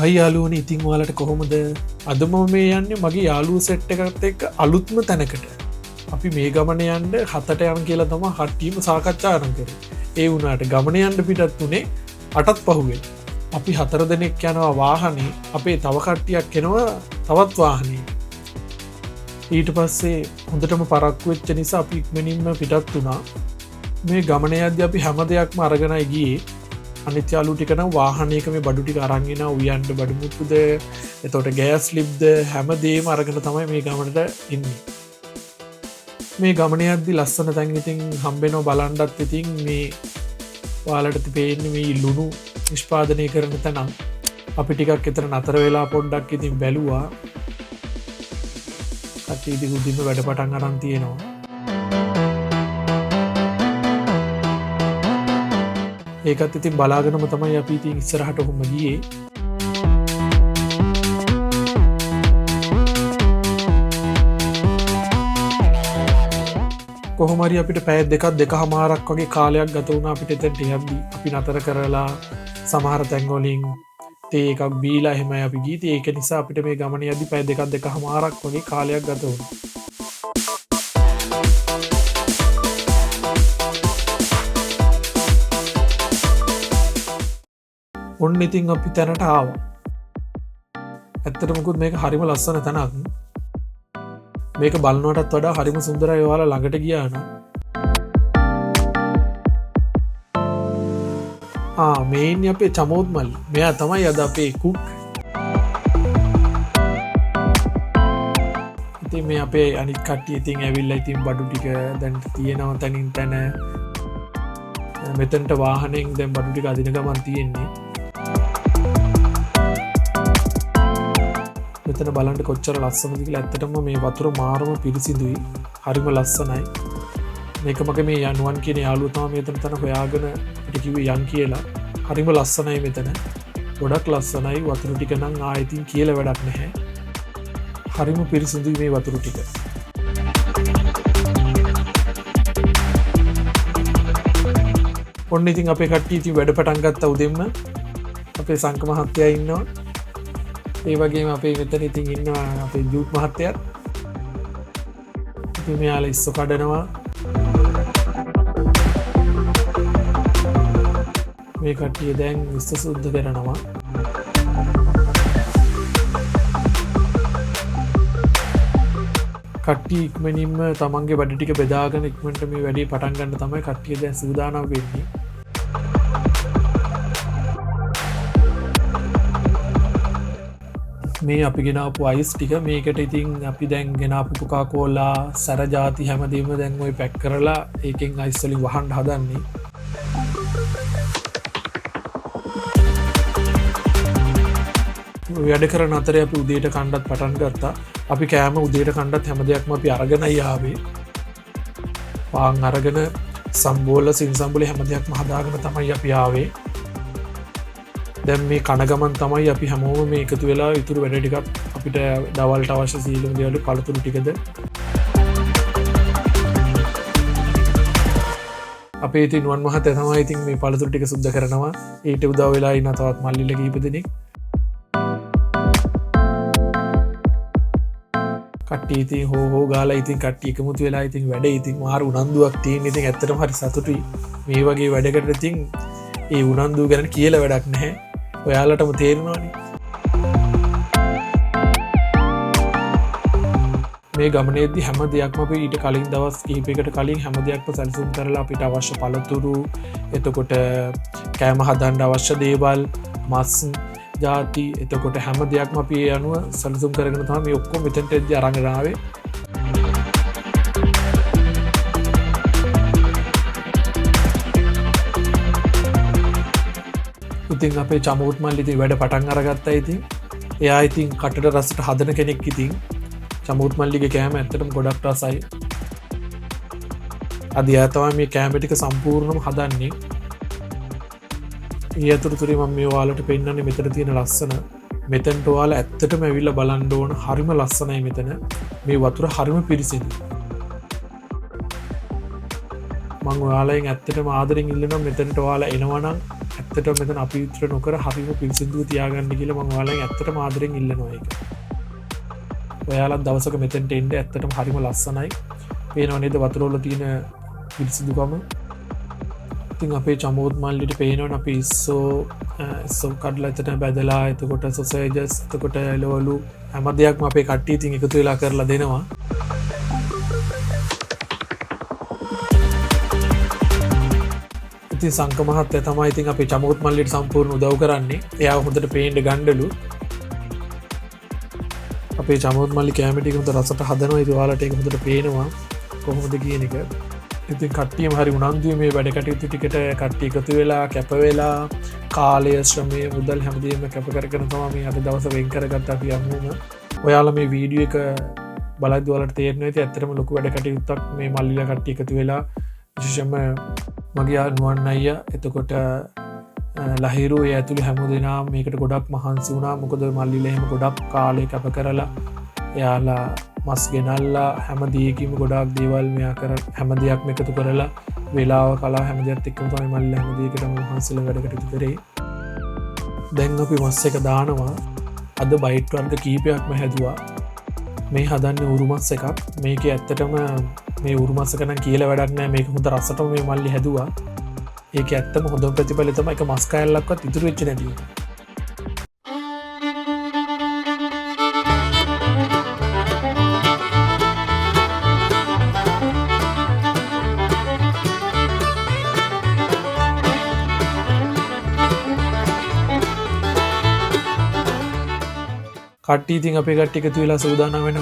හයි යාලුවනි ඉතිං ඔයාලට කොහොමද අද මම මේ යන්නේ මගේ යාලුව සෙට් එකත් එක්ක අලුත්ම තැනකට අපි මේ ගමන යන්න 7ට යන කියලා තමයි හට්ටියම සාකච්ඡා කරන් කරේ. ඒ වුණාට ගමන යන්න පිටත් උනේ 8ත් පහුවෙන්. අපි 4 දෙනෙක් යනවා වාහනේ අපේ තව කට්ටියක් එනවා තවත් වාහනේ. ඊට පස්සේ හොඳටම පරක්කු වෙච්ච නිසා අපි ඉක්මනින්ම පිටත් වුණා. මේ ගමන යද්දී අපි හැම දෙයක්ම අරගෙනයි ගියේ. අනිත් යාලු ටික නම් වාහනයක මේ බඩු ටික අරන් එනවා උයන්න බඩු මුට්ටුද එතකොට ගෑස් ලිප්ද හැමදේම අරගෙන තමයි මේ ගමනට ඉන්නේ. මේ ගමන යද්දී ලස්සන තැන් ඉතින් හම්බෙනවා බලන්නත් ඉතින් මේ ඔයාලට පේන්නේ මේ ලුණු නිෂ්පාදනය කරන තැන අපි ටිකක් එතන නතර වෙලා පොඩ්ඩක් ඉතින් බැලුවා. කට්ටිය ඉතින් උදින්ම වැඩ පටන් අරන් තියෙනවා. ඒකත් ඉතින් බලාගෙනම තමයි අපි ඉතින් ඉස්සරහට ඔහොම ගියේ. කොහොම හරි අපිට පැය දෙකමාරක් වගේ කාලයක් ගත වුණා අපිට එතනට යද්දී. අපි නතර කරලා සමහර තැන් වලින් තේ එකක් බීලා එහෙමයි අපි ගියේ. ඒක නිසා අපිට මේ ගමන යද්දී පැය දෙකමාරක් වගේ කාලයක් ගත වුණා. ඔන්න ඉතින් අපි තැනට ආවා. ඇත්තට මොකුත් මේක හරිම ලස්සන තැනක්. මේක බලනවටත් වඩා හරිම සුන්දරයි ඔයාලා ළඟට ගියා නම්. මේ ඉන්නේ අපේ චමෝත් මල්ලි. මෙයා තමයි අද අපේ කුක්. ඉතින් මේ අපේ අනිත් කට්ටිය ඉතින් ඇවිල්ලා ඉතින් බඩු ටික දැන් තියෙනවා තනින් තන. මෙතනට වාහනෙන් දැන් බඩු ටික අදින ගමන් තියෙන්නේ. මෙතන බලන්න කොච්චර ලස්සනද කියලා. ඇත්තටම මේ වතුර මාරම පිරිසිදුයි. හරිම ලස්සනයි. මේක මගේ මේ යනුවන් කියන යාළුවා තමයි මෙතන තන හොයාගෙන පිට කිව්වේ යන් කියලා. හරිම ලස්සනයි මෙතන. ගොඩක් ලස්සනයි. වතුර ටික නම් ආයෙත් කියලා වැඩක් නැහැ. හරිම පිරිසිදුයි මේ වතුර ටික. ඔන්න ඉතින් අපේ කට්ටිය ඉතින් වැඩ පටන් ගත්තා උදෙන්ම. අපේ සංක මහත්තයා ඉන්නවා. ඒ වගේම අපේ මෙතන ඉතින් ඉන්නවා අපේ ජූට් මහත්තයාත්. ඉතින් මෙයාලා ඉස්සෝ කඩනවා. මේ කට්ටිය දැන් ඉස්ස සුද්ධ කරනවා. කට්ටිය ඉක්මනින්ම තමන්ගේ වැඩ ටික බෙදාගෙන ඉක්මනට මේ වැඩේ පටන් ගන්න තමයි කට්ටිය දැන් සූදානම් වෙන්නේ. මේ අපි ගෙනාපු අයිස් ටික මේකට ඉතින් අපි දැන් ගෙනාපු කොකාකෝලා සැර ජාති හැමදේම දැන් ඔය පැක් කරලා ඒකෙන් අයිස් වලින් වහන්න හදන්නේ. වැඩ කරන අතරේ අපි උදේට කණ්ඩත් පටන් ගත්තා. අපි කෑම උදේට කණ්ඩත් හැම දෙයක්ම අපි අරගෙනයි ආවේ. පාන් අරගෙන සම්බෝල සින්සම්බුලේ හැම දෙයක්ම හදාගෙන තමයි අපි ආවේ. දැන් මේ කන ගමන් තමයි අපි හැමෝම මේ එකතු වෙලා ඉතුරු වැඩ ටිකක් අපිට දවල්ට අවශ්‍ය සීලම දේවල් පළතුරු ටිකද අපේ ඉතින් නුවන් මහත්තයා තමයි ඉතින් මේ පළතුරු ටික සුද්ධ කරනවා. ඊට උදව් වෙලා ඉන්න තවත් මල්ලිලා කීප දෙනෙක්. කට්ටිය ඉතින් හෝ ගාලා ඉතින් කට්ටිය එකමුතු වෙලා ඉතින් වැඩ ඉතින් මාර උනන්දුවක් තියෙන. ඉතින් ඇත්තටම හරි සතුටුයි. මේ වගේ වැඩකට ඉතින් ඒ උනන්දුව ගැන කියලා වැඩක් නැහැ. ඔයාලටම තේරෙනවානේ. මේ ගමනේදී හැම දෙයක්ම අපි ඊට කලින් දවස් කිහිපයකට කලින් හැම දෙයක්ම සැලසුම් කරලා අපිට අවශ්‍ය පළතුරු එතකොට කෑම හදන්න අවශ්‍ය දේවල් මස් ජාති එතකොට හැම දෙයක්ම අපි ඒ අනුව සැලසුම් කරගෙන තමයි මේ ඔක්කොම මෙතෙන්ට එද්දී අරන් ආවේ. ඉතින් අපේ චමෝත් මල්ලි ඉතින් වැඩ පටන් අරගත්තා. ඉතින් එයා ඉතින් කටට රසට හදන කෙනෙක්. ඉතින් චමෝත් මල්ලිගේ කෑම ඇත්තටම ගොඩක් රසයි. අද එයා තමයි මේ කෑම ටික සම්පූර්ණයෙන්ම හදන්නේ. ඒ අතරතුරේ මම මේ ඔයාලට පෙන්නන්නේ මෙතන තියෙන ලස්සන. මෙතනට ඔයාලා ඇත්තටම ඇවිල්ලා බලන්න ඕන. හරිම ලස්සනයි මෙතන. මේ වතුර හරිම පිරිසිදුයි. මම ඔයාලෙන් ඇත්තටම ආදරෙන් ඉල්ලනවා මෙතනට ඔයාලා එනවා නම් ඇත්තට මෙතන අපි විතර නොකර හරිම පිරිසිදුව තියාගන්න කියලා මම ඔයාලෙන් ඇත්තටම ආදරෙන් ඉල්ලනවා ඒක. ඔයාලත් දවසක මෙතෙන්ට එන්න ඇත්තටම හරිම ලස්සනයි. පේනව නේද වතුර වල තියෙන පිරිසිදුකම. ඉතින් අපේ චමෝත් මල්ලිට පේනවනේ අපි ඉස්සෝ කඩලා එතන බැදලා එතකොට සොසේජස් එතකොට එළවලු හැම දෙයක්ම අපේ කට්ටිය ඉතින් එකතු වෙලා කරලා දෙනවා. ඉතින් සංක මහත්තයා තමයි ඉතින් අපේ චමෝත් මල්ලිට සම්පූර්ණ උදව් කරන්නේ. එයා හොඳට පේන්න ගණ්ඩලු. අපේ චමෝත් මල්ලි කැමරා ටික හොඳ රසට හදනවා. ඉතින් ඔයාලට ඒක හොඳට පේනවා කොහොමද කියන එක. ඉතින් කට්ටියම හරි උනන්දුවේ මේ වැඩ කටයුතු ටිකට කට්ටිය එකතු වෙලා කැප වෙලා කාලය ශ්‍රමය මුදල් හැමදේම කැප කරගෙන තමයි මේ අද දවස වෙන් කරගත්ත අපි අමුම. ඔයාලා මේ වීඩියෝ එක බලද්දි ඔයාලට තේරෙනවා ඉතින් ඇත්තටම ලොකු වැඩ කටයුත්තක් මේ මල්ලිලා කට්ටිය එකතු වෙලා විශේෂයෙන්ම මගේ නුවන් අයියා එතකොට ලහිරු ඒ ඇතුළේ හැම දෙනා මේකට ගොඩක් මහන්සි වුණා. මොකද මල්ලිලා එහෙම ගොඩක් කාලය කැප කරලා එයාලා මස් ගෙනල්ලා හැම දෙයකින්ම ගොඩාක් දේවල් මෙයා කර හැම දෙයක්ම එකතු කරලා වෙලාව කලා හැම දෙයක්ත් එක්කම තමයි මල්ලිලා හැම දෙයකටම මහන්සිලා වැඩ කටයුතු කරේ. දැන් අපි මස් එක දානවා. අද බයිට් වර්ග කීපයක්ම හැදුවා. මේ හදන්නේ උරුමස් එකක්. මේකේ ඇත්තටම මේ උරුමස් එක නම් කියලා වැඩක් නැහැ. මේක හොඳ රසටම මේ මල්ලි හැදුවා. ඒක ඇත්තම හොඳ ප්‍රතිඵලය තමයි එක මස් කෑල්ලක්වත් ඉතුරු වෙච්ච නැති එක. කට්ටිය ඉතින් අපේ කට්ටිය එකතු වෙලා සූදානම් වෙන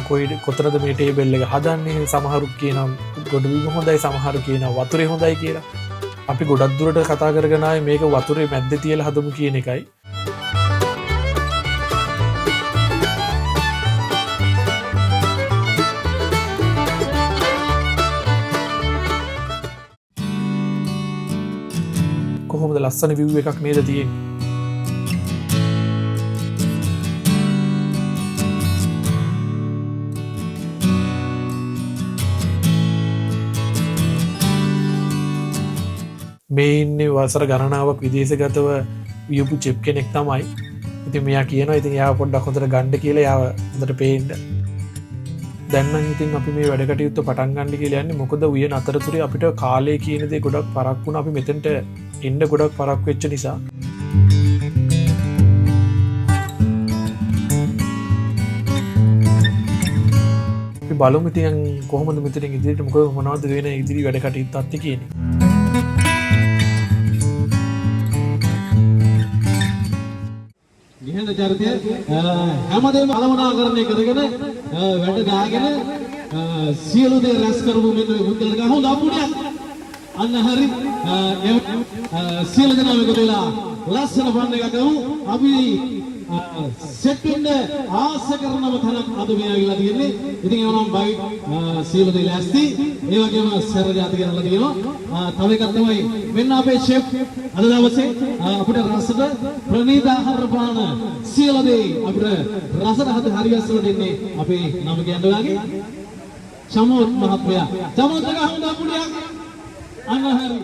කොතනද මේ ටේබල් එක හදන්නේ. සමහරු කියනවා ගොඩබිම හොඳයි, සමහරු කියනවා වතුරේ හොඳයි කියලා. අපි ගොඩක් දුරට කතා කරගෙන ආයේ මේක වතුරේ මැද්දේ තියලා හදමු කියන එකයි. කොහොමද ලස්සන view එකක් නේද තියෙන්නේ. මේ ඉන්නේ වසර ගණනාවක් විදේශගතව වියපු චෙප් කෙනෙක් තමයි. ඉතින් මෙයා කියනවා ඉතින් එයාව පොඩ්ඩක් හොඳට ගන්න කියලා එයාව හොඳට පේන්න. දැන් නම් ඉතින් අපි මේ වැඩ කටයුත්ත පටන් ගන්න කියලා යන්නේ. මොකද උයන අතරතුරේ අපිට කාලය කියන දේ ගොඩක් පරක් වුණා. අපි මෙතෙන්ට එන්න ගොඩක් පරක් වෙච්ච නිසා. අපි බලමු ඉතින් කොහොමද මෙතනින් ඉදිරියට මොකද මොනවද වෙන ඉදිරි වැඩ කටයුත්තත් කියන්නේ. ගිහින් චරිතය හැමදේම කළමනාකරණය කරගෙන වැඩ දාගෙන සියලු දේ රැස් කරමු මෙන්න මුදල් ගහ හොඳ අපුණියක් අන්න හරි සියලු දෙනා එකතු වෙලා ලස්සන බණ්ඩ එකක් ගමු. අපි සෙට් වෙන්න ආස කරනම තැනක් අද මේ ආවිලා තියෙන්නේ. ඉතින් එවනම් බයි සියලු දේ ලෑස්ති. ඒ වගේම සර් ජාති කරලා තියෙනවා. තව එකක් තමයි මෙන්න අපේ ෂෙෆ් අද දවසේ අපිට රසට ප්‍රණීත ආහාර පාන සියලු දේ අපිට රසට හරියස්සල දෙන්නේ අපේ නම කියන්න ඔයාගේ චමෝත් මහත්මයා. චමෝත් එක හොඳ අපුඩියක් අන්න හරි.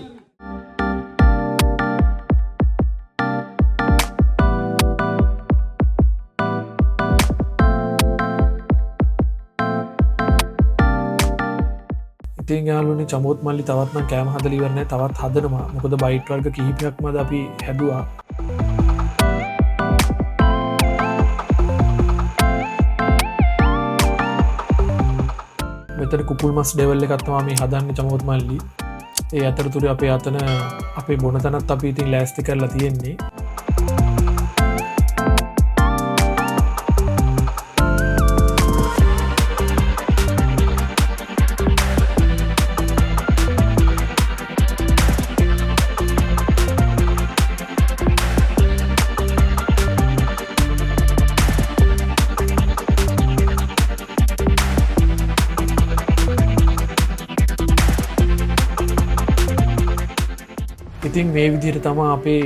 ඉතින් යාළුවනේ චමෝත් මල්ලි තවත් නම් කෑම හදලා ඉවර නැහැ. තවත් හදනවා. මොකද බයිට් වර්ග කිහිපයක්ම අද අපි හැදුවා. මෙතන කුකුල් මස් ඩෙවල් එකක් තමයි මේ හදන්නේ චමෝත් මල්ලි. ඒ අතරතුරේ අපේ අතන අපේ බොන තැනත් අපි ඉතින් ලෑස්ති කරලා තියෙන්නේ. ඉතින් මේ විදිහට තමයි අපේ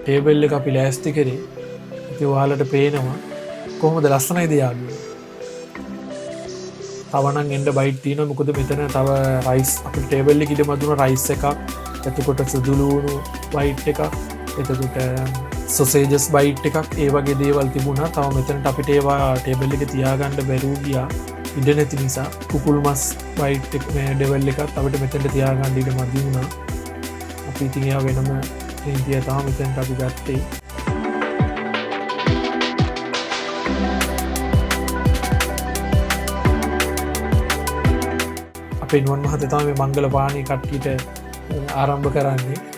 ටේබල් එක අපි ලෑස්ති කරේ. ඉතින් ඔයාලට පේනවා කොහොමද ලස්සනයිද යාළුවෝ. තව නම් එන්න බයිට් තියෙනවා. මොකද මෙතන තව රයිස් අපේ ටේබල් එකේ ඉදම දුන රයිස් එකක් එතකොට සුදුලූුණු වයිට් එකක් එතකොට සොසේජස් බයිට් එකක් ඒ වගේ දේවල් තිබුණා තව මෙතනට අපිට ඒවා ටේබල් එක තියාගණ්ඩ බැරූ ගියා ඉඩ නැති නිසා කුකුල් මස් බයිට් ඩෙවල් එකත් අපට මෙතැට තියාගණ්ඩිට මදි වුණා අපි ඉතින් එයා වෙනම ඉන්තිය තාම මෙතැන්ට අපි ගත්තේ අපේ නුවන් මහතතාම මංගල පානය කට්ටිට ආරම්භ කරන්නේ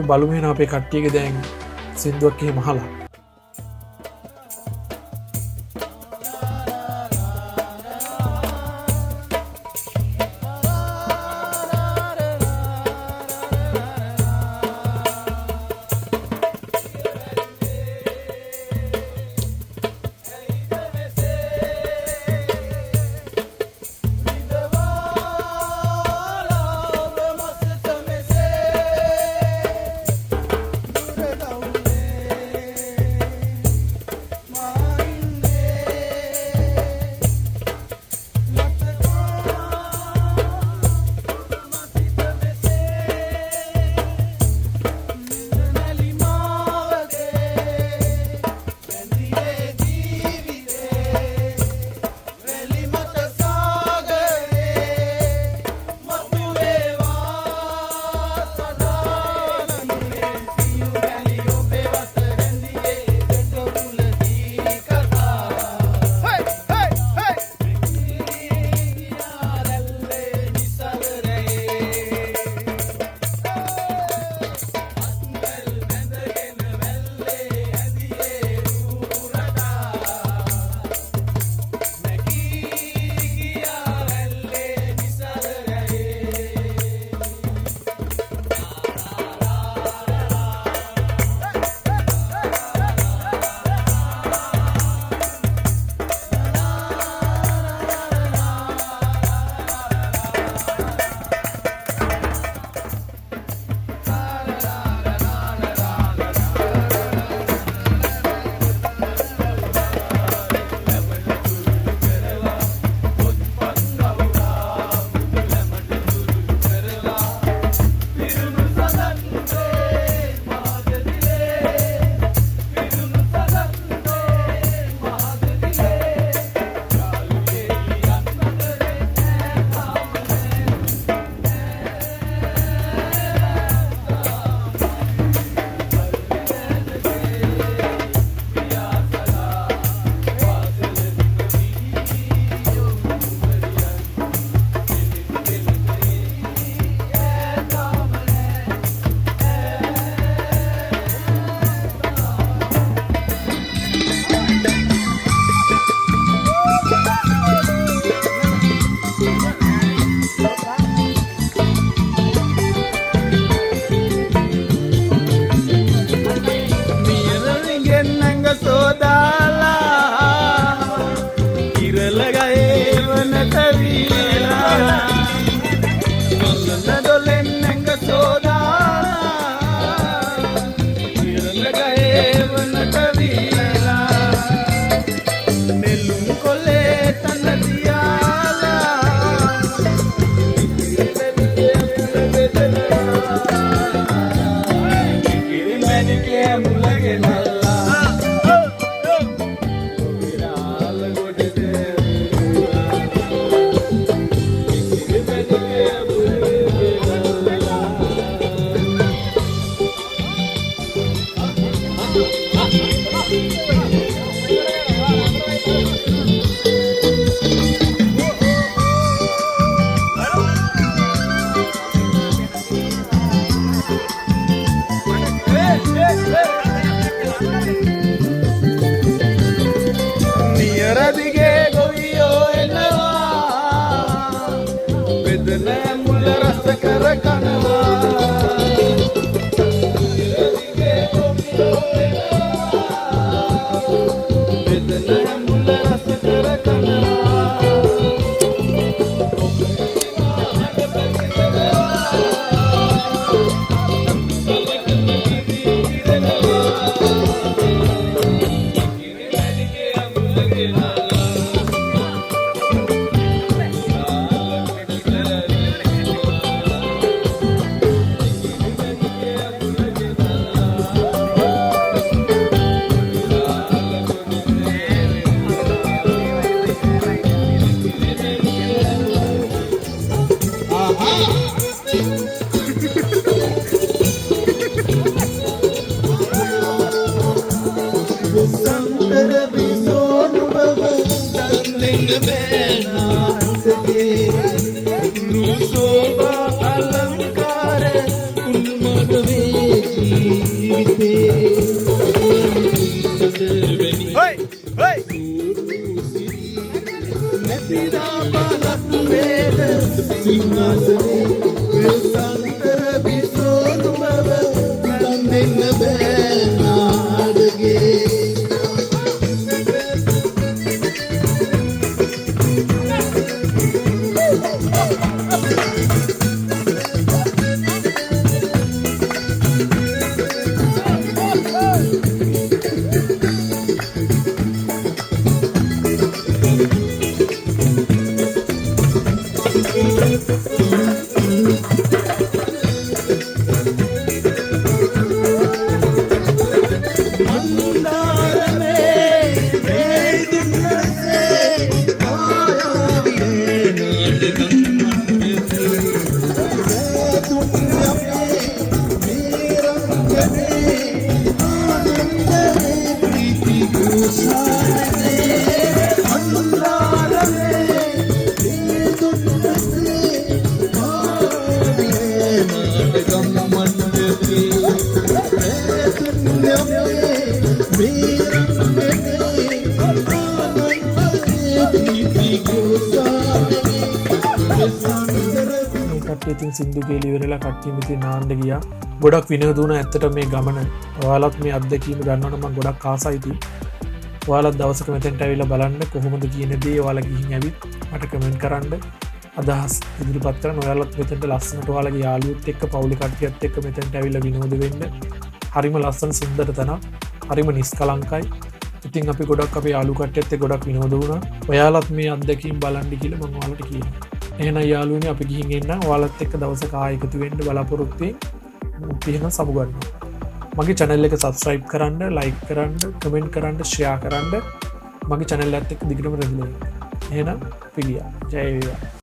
බලුමෙන අපේ කට්ටියක දැන් සිින්දුවක්කේ මහලා සංතර බිසෝන බව දන්නෙන්න බෑනාසගේ රුසෝබා අලංකාර උන්මත වේ ජීවිතේ සතරවැනි නැතිරා බලක් වේද සිංහාසනේ සංතර බිසෝන බව දන්නෙන්න බෑනාඩගේ ඉතින් සින්දු ගේලි වෙරලා කට්ටියම ඉතින් නාන්න ගියා. ගොඩක් විනෝදුන ඇත්තට මේ ගමන. ඔයාලත් මේ අත්දැකීම ගන්නවනම් මම ගොඩක් ආසයි ඉතින්. ඔයාලත් දවසක මෙතෙන්ට ඇවිල්ලා බලන්න කොහොමද කියන දේ ඔයාලා ගිහින් ඇවිත් මට කමෙන්ට් කරන්න. අදහස් ඉදිරිපත් කරන්න. ඔයාලත් මෙතෙන්ට ලස්සනට ඔයාලගේ යාළුවොත් එක්ක පවුලේ කට්ටියත් එක්ක මෙතෙන්ට ඇවිල්ලා විනෝද වෙන්න. හරිම ලස්සන සුන්දර තැනක්. හරිම නිස්කලංකයි. ඉතින් අපි ගොඩක් අපේ යාළු කට්ටියත් එක්ක ගොඩක් විනෝද වුණා. ඔයාලත් මේ අත්දැකීම් බලන්න කියලා මම ඔයාලට කියනවා. එහෙනම් යාළුවනේ අපි ගිහින් එන්න. ඔයාලත් එක්ක දවසක ආයෙ එකතු වෙන්න බලාපොරොත්තු වෙමින් උපින සමු ගන්නවා. මගේ channel එක subscribe කරන්න, like කරන්න, comment කරන්න, share කරන්න. මගේ channel එකත් එක්ක දිගටම රැඳිලා ඉන්න. එහෙනම් පිළියා. ජය වේවා.